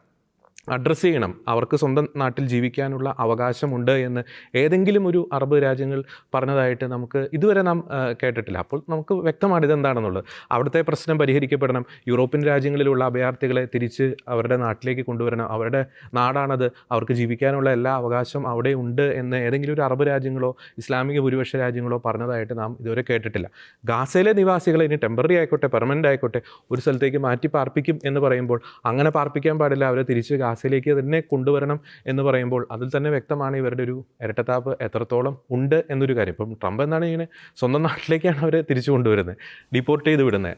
Speaker 1: അഡ്രസ്സ് ചെയ്യണം, അവർക്ക് സ്വന്തം നാട്ടിൽ ജീവിക്കാനുള്ള അവകാശമുണ്ട് എന്ന് ഏതെങ്കിലും ഒരു അറബ് രാജ്യങ്ങൾ പറഞ്ഞതായിട്ട് നമുക്ക് ഇതുവരെ നാം കേട്ടിട്ടില്ല. അപ്പോൾ നമുക്ക് വ്യക്തമാണ് ഇതെന്താണെന്നുള്ളത്. അവിടുത്തെ പ്രശ്നം പരിഹരിക്കപ്പെടണം, യൂറോപ്യൻ രാജ്യങ്ങളിലുള്ള അഭയാർത്ഥികളെ തിരിച്ച് അവരുടെ നാട്ടിലേക്ക് കൊണ്ടുവരണം, അവരുടെ നാടാണത്, അവർക്ക് ജീവിക്കാനുള്ള എല്ലാ അവകാശം അവിടെ ഉണ്ട് എന്ന് ഏതെങ്കിലും ഒരു അറബ് രാജ്യങ്ങളോ ഇസ്ലാമിക ഭൂരിപക്ഷ രാജ്യങ്ങളോ പറഞ്ഞതായിട്ട് നാം ഇതുവരെ കേട്ടിട്ടില്ല. ഗാസയിലെ നിവാസികളെ ഇനി ടെമ്പററി ആയിക്കോട്ടെ പെർമനൻ്റ് ആയിക്കോട്ടെ ഒരു സ്ഥലത്തേക്ക് മാറ്റി പാർപ്പിക്കും എന്ന് പറയുമ്പോൾ അങ്ങനെ പാർപ്പിക്കാൻ പാടില്ല, അവരെ തിരിച്ച് ഗാസയിലേക്ക് തന്നെ കൊണ്ടുവരണം എന്ന് പറയുമ്പോൾ അതിൽ തന്നെ വ്യക്തമാണ് ഇവരുടെ ഒരു ഇരട്ടത്താപ്പ് എത്രത്തോളം ഉണ്ട് എന്നൊരു കാര്യം. ഇപ്പം ട്രംപ് എന്താണ് ഇങ്ങനെ സ്വന്തം നാട്ടിലേക്കാണ് അവരെ തിരിച്ചു കൊണ്ടുവരുന്നത്, ഡിപ്പോർട്ട് ചെയ്ത് വിടുന്നത്,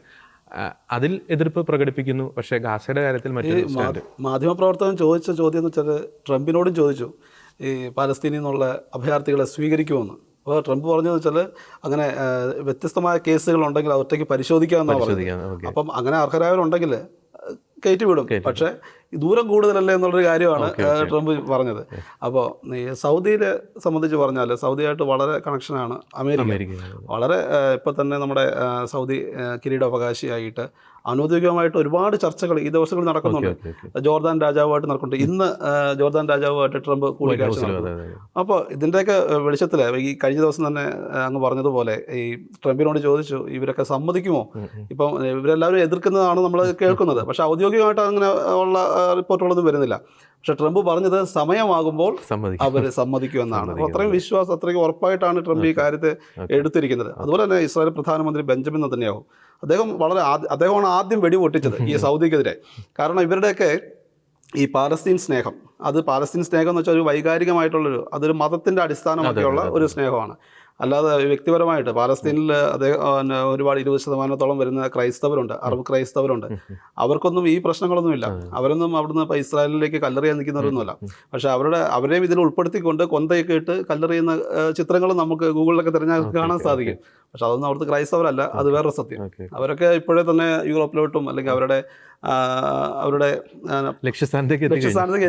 Speaker 1: അതിൽ എതിർപ്പ് പ്രകടിപ്പിക്കുന്നു. പക്ഷേ ഗാസയുടെ കാര്യത്തിൽ മറ്റൊരു
Speaker 2: മാധ്യമപ്രവർത്തകൻ ചോദിച്ച ചോദ്യം എന്ന് വെച്ചാൽ ട്രംപിനോടും ചോദിച്ചു, ഈ പാലസ്തീനിൽ നിന്നുള്ള അഭയാർത്ഥികളെ സ്വീകരിക്കുമെന്ന്. അപ്പോൾ ട്രംപ് പറഞ്ഞതെന്ന് വെച്ചാൽ അങ്ങനെ വ്യത്യസ്തമായ കേസുകളുണ്ടെങ്കിൽ ഒറ്റയ്ക്ക് പരിശോധിക്കാമെന്നാണ് പറഞ്ഞത്. അപ്പം അങ്ങനെ അർഹരായവരുണ്ടെങ്കിൽ കയറ്റി വിടും, പക്ഷേ ദൂരം കൂടുതലല്ലേ എന്നുള്ളൊരു കാര്യമാണ് ട്രംപ് പറഞ്ഞത്. അപ്പോൾ ഈ സൗദിയെ സംബന്ധിച്ച് പറഞ്ഞാൽ സൗദിയായിട്ട് വളരെ കണക്ഷനാണ് അമേരിക്ക. വളരെ ഇപ്പോൾ തന്നെ നമ്മുടെ സൗദി കിരീടാവകാശിയായിട്ട് അനൗദ്യോഗികമായിട്ട് ഒരുപാട് ചർച്ചകൾ ഈ ദിവസങ്ങളിൽ നടക്കുന്നുണ്ട്. ജോർദാൻ രാജാവുമായിട്ട് നടക്കുന്നുണ്ട്. ഇന്ന് ജോർദാൻ രാജാവുമായിട്ട് ട്രംപ് കൂടിക്കാഴ്ച നടത്തുന്നു. അപ്പോൾ ഇതിൻ്റെയൊക്കെ വെളിച്ചത്തിൽ ഈ കഴിഞ്ഞ ദിവസം തന്നെ അങ്ങ് പറഞ്ഞതുപോലെ ഈ ട്രംപിനോട് ചോദിച്ചു ഇവരൊക്കെ സമ്മതിക്കുമോ, ഇപ്പം ഇവരെല്ലാവരും എതിർക്കുന്നതാണ് നമ്മൾ കേൾക്കുന്നത്, പക്ഷേ ഔദ്യോഗികമായിട്ട് അങ്ങനെ ഉള്ള റിപ്പോർട്ടുകളൊന്നും വരുന്നില്ല. പക്ഷേ ട്രംപ് പറഞ്ഞത് സമയമാകുമ്പോൾ അവർ സമ്മതിക്കുമെന്നാണ്. അപ്പോൾ അത്രയും വിശ്വാസം, അത്രയും ഉറപ്പായിട്ടാണ് ട്രംപ് ഈ കാര്യത്തെ എടുത്തിരിക്കുന്നത്. അതുപോലെ തന്നെ ഇസ്രായേൽ പ്രധാനമന്ത്രി ബെഞ്ചമിൻ നെതന്യാഹു അദ്ദേഹമാണ് ആദ്യം വെടിപൊട്ടിച്ചത് ഈ സൗദിക്കെതിരെ. കാരണം ഇവരുടെയൊക്കെ ഈ പാലസ്തീൻ സ്നേഹം എന്ന് വെച്ചാൽ ഒരു വൈകാരികമായിട്ടുള്ളൊരു, അതൊരു മതത്തിൻ്റെ അടിസ്ഥാനമൊക്കെയുള്ള ഒരു സ്നേഹമാണ്. അല്ലാതെ വ്യക്തിപരമായിട്ട് പാലസ്തീനിൽ അദ്ദേഹം ഒരുപാട് 20% വരുന്ന ക്രൈസ്തവരുണ്ട്, അറബ് ക്രൈസ്തവരുണ്ട്. അവർക്കൊന്നും ഈ പ്രശ്നങ്ങളൊന്നുമില്ല. അവരൊന്നും അവിടുന്ന് ഇപ്പോൾ ഇസ്രായേലിലേക്ക് കല്ലെറിയാൻ നിൽക്കുന്നവരൊന്നുമല്ല. പക്ഷെ അവരെയും ഇതിൽ ഉൾപ്പെടുത്തിക്കൊണ്ട് കൊന്തയൊക്കെ ഇട്ട് കല്ലെറിയുന്ന ചിത്രങ്ങളും നമുക്ക് ഗൂഗിളിലൊക്കെ തിരഞ്ഞാൽ കാണാൻ സാധിക്കും. പക്ഷെ അതൊന്നും അവിടുത്തെ ക്രൈസ്തവരല്ല, അത് വേറൊരു സത്യം. അവരൊക്കെ ഇപ്പോഴേ തന്നെ യൂറോപ്പിലോട്ടും അല്ലെങ്കിൽ അവരുടെ ലക്ഷ്യസ്ഥാനത്തേക്ക്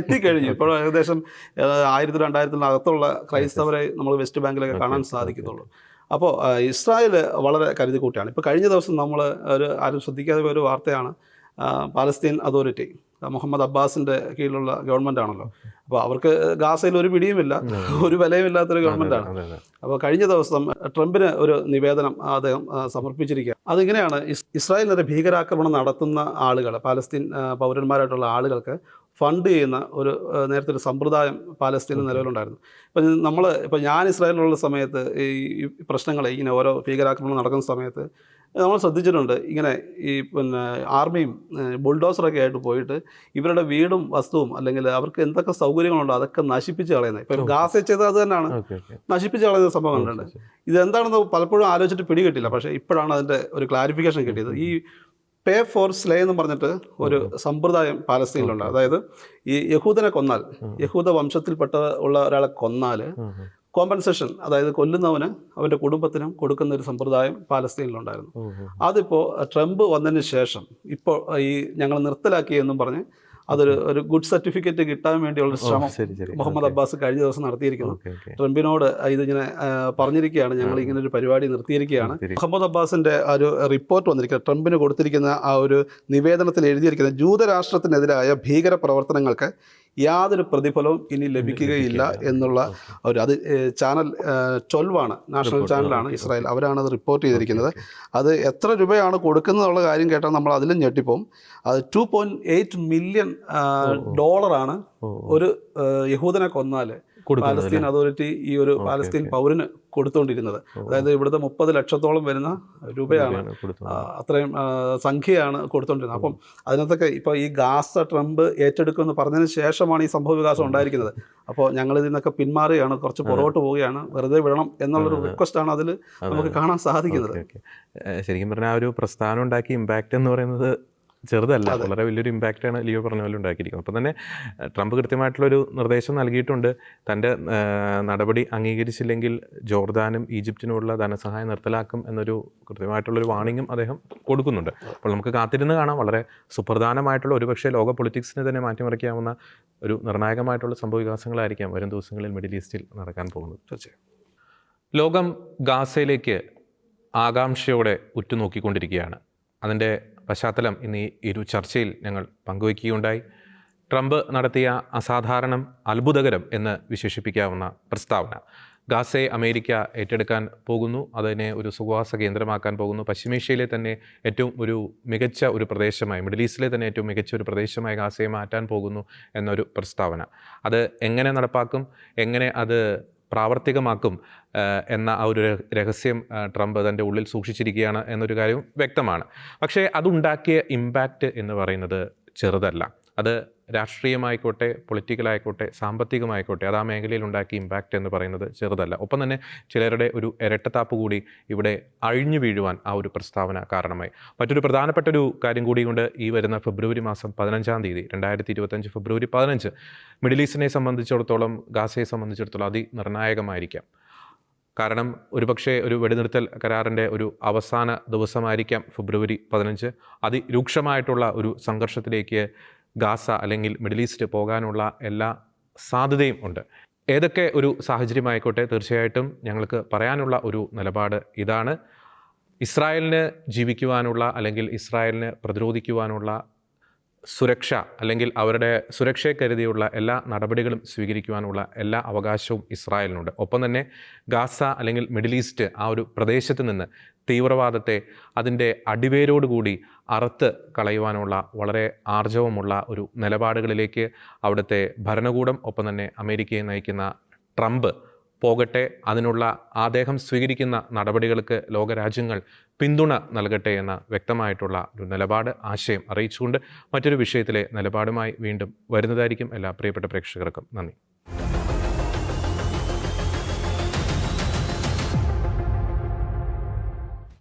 Speaker 2: എത്തിക്കഴിഞ്ഞു. ഇപ്പോൾ ഏകദേശം 1000-2000 അകത്തുള്ള നമ്മൾ വെസ്റ്റ് ബാങ്കിലൊക്കെ കാണാൻ സാധിക്കുന്നുള്ളൂ. അപ്പോൾ ഇസ്രായേൽ വളരെ കരുതിക്കൂട്ടിയാണ്. ഇപ്പോൾ കഴിഞ്ഞ ദിവസം നമ്മൾ ആരും ശ്രദ്ധിക്കാതെ ഒരു വാർത്തയാണ്, പാലസ്തീൻ അതോറിറ്റി മുഹമ്മദ് അബ്ബാസിൻ്റെ കീഴിലുള്ള ഗവൺമെൻറ് ആണല്ലോ. അപ്പോൾ അവർക്ക് ഗാസയിൽ ഒരു പിടിയുമില്ല, ഒരു വിലയുമില്ലാത്തൊരു ഗവൺമെൻറ്റാണ്. അപ്പോൾ കഴിഞ്ഞ ദിവസം ട്രംപിന് ഒരു നിവേദനം അദ്ദേഹം സമർപ്പിച്ചിരിക്കുക. അതിങ്ങനെയാണ്: ഇസ്രായേലിനെതിരെ ഭീകരാക്രമണം നടത്തുന്ന ആളുകൾ, പാലസ്തീൻ പൗരന്മാരായിട്ടുള്ള ആളുകൾക്ക് ഫണ്ട് ചെയ്യുന്ന നേരത്തെ ഒരു സമ്പ്രദായം പാലസ്തീനിൽ നിലവിലുണ്ടായിരുന്നു. ഇപ്പോൾ ഞാൻ ഇസ്രായേലിലുള്ള സമയത്ത് ഈ പ്രശ്നങ്ങൾ, ഇങ്ങനെ ഓരോ ഭീകരാക്രമണം നടക്കുന്ന സമയത്ത് നമ്മൾ ശ്രദ്ധിച്ചിട്ടുണ്ട്, ഇങ്ങനെ ആർമിയും ബുൾഡോസറൊക്കെ ആയിട്ട് പോയിട്ട് ഇവരുടെ വീടും വസ്തുവും അല്ലെങ്കിൽ അവർക്ക് എന്തൊക്കെ സൗകര്യങ്ങളുണ്ടോ അതൊക്കെ നശിപ്പിച്ച് കളയുന്നത്. ഇപ്പോൾ ഗാസ ചെയ്തത് അത് തന്നെയാണ്, നശിപ്പിച്ച് കളയുന്ന സംഭവം കണ്ടിട്ടുണ്ട്. ഇതെന്താണെന്ന് പലപ്പോഴും ആലോചിച്ചിട്ട് പിടികിട്ടില്ല. പക്ഷേ ഇപ്പോഴാണ് അതിൻ്റെ ഒരു ക്ലാരിഫിക്കേഷൻ കിട്ടിയത്. ഈ പേ ഫോർ സ്ലേ എന്ന് പറഞ്ഞിട്ട് ഒരു സമ്പ്രദായം പാലസ്തീനിലുണ്ട്. അതായത് ഈ യഹൂദനെ കൊന്നാൽ, യഹൂദ വംശത്തിൽപ്പെട്ട ഒരാളെ കൊന്നാൽ കോമ്പൻസേഷൻ, അതായത് കൊല്ലുന്നവന് അവൻ്റെ കുടുംബത്തിനും കൊടുക്കുന്ന ഒരു സമ്പ്രദായം പാലസ്തീനിലുണ്ടായിരുന്നു. അതിപ്പോൾ ട്രംപ് വന്നതിന് ശേഷം ഇപ്പോൾ ഞങ്ങൾ നിർത്തലാക്കിയെന്നും പറഞ്ഞ് ഒരു ഗുഡ് സർട്ടിഫിക്കറ്റ് കിട്ടാൻ വേണ്ടിയുള്ള ശ്രമം മുഹമ്മദ് അബ്ബാസ് കഴിഞ്ഞ ദിവസം നടത്തിയിരിക്കുന്നു. ട്രംപിനോട് ഇതിങ്ങനെ പറഞ്ഞിരിക്കുകയാണ്, ഞങ്ങൾ ഇങ്ങനെ ഒരു പരിപാടി നിർത്തിയിരിക്കുകയാണ്. മുഹമ്മദ് അബ്ബാസിൻ്റെ ഒരു റിപ്പോർട്ട് വന്നിരിക്കുന്നത്, ട്രംപിന് കൊടുത്തിരിക്കുന്ന ആ ഒരു നിവേദനത്തിൽ എഴുതിയിരിക്കുന്നത്, ജൂതരാഷ്ട്രത്തിനെതിരായ ഭീകര പ്രവർത്തനങ്ങൾക്ക് യാതൊരു പ്രതിഫലവും ഇനി ലഭിക്കുകയില്ല എന്നുള്ള അത് ചാനൽ 12 നാഷണൽ ചാനലാണ് ഇസ്രായേൽ, അവരാണ് അത് റിപ്പോർട്ട് ചെയ്തിരിക്കുന്നത്. അത് എത്ര രൂപയാണ് കൊടുക്കുന്നതെന്നുള്ള കാര്യം കേട്ടാൽ നമ്മൾ അതിലും ഞെട്ടിപ്പോവും. അത് $2.8 മില്യൺ ഒരു യഹൂദനെ കൊന്നാൽ പാലസ്തീൻ അതോറിറ്റി ഈ ഒരു പാലസ്തീൻ പൗരന് കൊടുത്തുകൊണ്ടിരുന്നത്. അതായത് ഇവിടുത്തെ 30 ലക്ഷത്തോളം വരുന്ന രൂപയാണ്, അത്രയും സംഖ്യയാണ് കൊടുത്തുകൊണ്ടിരുന്നത്. അപ്പം അതിനകത്തൊക്കെ ഇപ്പോൾ ഈ ഗാസ ട്രംപ് ഏറ്റെടുക്കുമെന്ന് പറഞ്ഞതിന് ശേഷമാണ് ഈ സംഭവ വികാസം ഉണ്ടായിരിക്കുന്നത്. അപ്പോൾ ഞങ്ങളിതിൽ നിന്നൊക്കെ പിന്മാറുകയാണ്, കുറച്ച് പുറകോട്ട് പോവുകയാണ്, വെറുതെ വിടണം എന്നുള്ളൊരു റിക്വസ്റ്റാണ് അതിൽ നമുക്ക് കാണാൻ സാധിക്കുന്നത്.
Speaker 1: ശരിക്കും പറഞ്ഞാൽ ആ ഒരു പ്രസ്ഥാനം ഉണ്ടാക്കിയ ഇമ്പാക്റ്റ് എന്ന് പറയുന്നത് ചെറുതല്ല, വളരെ വലിയൊരു ഇമ്പാക്റ്റാണ് ലിയോ പറഞ്ഞ പോലെ ഉണ്ടാക്കിയിരിക്കുന്നത്. അപ്പം തന്നെ ട്രംപ് കൃത്യമായിട്ടുള്ളൊരു നിർദ്ദേശം നൽകിയിട്ടുണ്ട്. തൻ്റെ നടപടി അംഗീകരിച്ചില്ലെങ്കിൽ ജോർദാനും ഈജിപ്തിനുമുള്ള ധനസഹായം നിർത്തലാക്കും എന്നൊരു കൃത്യമായിട്ടുള്ളൊരു വാണിംഗും അദ്ദേഹം കൊടുക്കുന്നുണ്ട്. അപ്പോൾ നമുക്ക് കാത്തിരുന്ന് കാണാം. വളരെ സുപ്രധാനമായിട്ടുള്ള, ഒരുപക്ഷെ ലോക പൊളിറ്റിക്സിനെ തന്നെ മാറ്റിമറിക്കാവുന്ന ഒരു നിർണായകമായിട്ടുള്ള സംഭവവികാസങ്ങളായിരിക്കാം വരും ദിവസങ്ങളിൽ മിഡിൽ ഈസ്റ്റിൽ നടക്കാൻ പോകുന്നത്.
Speaker 2: തീർച്ചയായും
Speaker 1: ലോകം ഗാസയിലേക്ക് ആകാംക്ഷയോടെ ഉറ്റുനോക്കിക്കൊണ്ടിരിക്കുകയാണ്. അതിൻ്റെ പശ്ചാത്തലം ഇന്ന് ഈ ഒരു ചർച്ചയിൽ ഞങ്ങൾ പങ്കുവയ്ക്കുകയുണ്ടായി. ട്രംപ് നടത്തിയ അസാധാരണം, അത്ഭുതകരം എന്ന് വിശേഷിപ്പിക്കാവുന്ന പ്രസ്താവന. ഗാസയെ അമേരിക്ക ഏറ്റെടുക്കാൻ പോകുന്നു, അതിനെ ഒരു സുഖവാസ കേന്ദ്രമാക്കാൻ പോകുന്നു, പശ്ചിമേഷ്യയിലെ തന്നെ ഏറ്റവും മികച്ച ഒരു പ്രദേശമായി, മിഡിൽ ഈസ്റ്റിലെ തന്നെ ഏറ്റവും മികച്ച ഒരു പ്രദേശമായി ഗാസയെ മാറ്റാൻ പോകുന്നു എന്നൊരു പ്രസ്താവന. അത് എങ്ങനെ നടപ്പാക്കും, എങ്ങനെ അത് പ്രാവർത്തികമാക്കും എന്ന ആ ഒരു രഹസ്യം ട്രംപ് തൻ്റെ ഉള്ളിൽ സൂക്ഷിച്ചിരിക്കുകയാണ് എന്നൊരു കാര്യം വ്യക്തമാണ്. പക്ഷേ അതുണ്ടാക്കിയ ഇമ്പാക്റ്റ് എന്ന് പറയുന്നത് ചെറുതല്ല. അത് രാഷ്ട്രീയമായിക്കോട്ടെ, പൊളിറ്റിക്കലായിക്കോട്ടെ, സാമ്പത്തികമായിക്കോട്ടെ, അത് ആ മേഖലയിൽ ഉണ്ടാക്കിയ ഇമ്പാക്റ്റ് എന്ന് പറയുന്നത് ചെറുതല്ല. ഒപ്പം തന്നെ ചിലരുടെ ഒരു ഇരട്ടത്താപ്പ് കൂടി ഇവിടെ അഴിഞ്ഞു വീഴുവാൻ ആ ഒരു പ്രസ്താവന കാരണമായി. മറ്റൊരു പ്രധാനപ്പെട്ട ഒരു കാര്യം കൂടി കൊണ്ട് ഈ വരുന്ന ഫെബ്രുവരി മാസം 15 2025 ഫെബ്രുവരി 15 മിഡിൽ ഈസ്റ്റിനെ സംബന്ധിച്ചിടത്തോളം, ഗാസയെ സംബന്ധിച്ചിടത്തോളം അതിനിർണായകമായിരിക്കാം. കാരണം ഒരുപക്ഷെ ഒരു വെടിനിർത്തൽ കരാറിൻ്റെ ഒരു അവസാന ദിവസമായിരിക്കാം ഫെബ്രുവരി 15. അതിരൂക്ഷമായിട്ടുള്ള ഒരു സംഘർഷത്തിലേക്ക് ഗാസ അല്ലെങ്കിൽ മിഡിൽ ഈസ്റ്റ് പോകാനുള്ള എല്ലാ സാധ്യതയും ഉണ്ട്. ഏതൊക്കെ ഒരു സാഹചര്യമായിക്കോട്ടെ, തീർച്ചയായിട്ടും ഞങ്ങൾക്ക് പറയാനുള്ള ഒരു നിലപാട് ഇതാണ്: ഇസ്രായേലിന് ജീവിക്കുവാനുള്ള അല്ലെങ്കിൽ ഇസ്രായേലിന് പ്രതിരോധിക്കുവാനുള്ള സുരക്ഷ അല്ലെങ്കിൽ അവരുടെ സുരക്ഷയെ കരുതിയുള്ള എല്ലാ നടപടികളും സ്വീകരിക്കുവാനുള്ള എല്ലാ അവകാശവും ഇസ്രായേലിനുണ്ട്. ഒപ്പം തന്നെ ഗാസ അല്ലെങ്കിൽ മിഡിൽ ഈസ്റ്റ് ആ ഒരു പ്രദേശത്ത് നിന്ന് തീവ്രവാദത്തെ അതിൻ്റെ അടിവേരോടുകൂടി അറുത്ത് കളയുവാനുള്ള വളരെ ആർജവമുള്ള ഒരു നിലപാടുകളിലേക്ക് അവിടുത്തെ ഭരണകൂടം, ഒപ്പം തന്നെ അമേരിക്കയെ നയിക്കുന്ന ട്രംപ് പോകട്ടെ. അതിനുള്ള അദ്ദേഹം സ്വീകരിക്കുന്ന നടപടികൾക്ക് ലോകരാജ്യങ്ങൾ പിന്തുണ നൽകട്ടെ എന്ന വ്യക്തമായിട്ടുള്ള ഒരു നിലപാട്, ആശയം അറിയിച്ചുകൊണ്ട് മറ്റൊരു വിഷയത്തിലെ നിലപാടുമായി വീണ്ടും വരുന്നതായിരിക്കും. എല്ലാ പ്രിയപ്പെട്ട പ്രേക്ഷകർക്കും നന്ദി.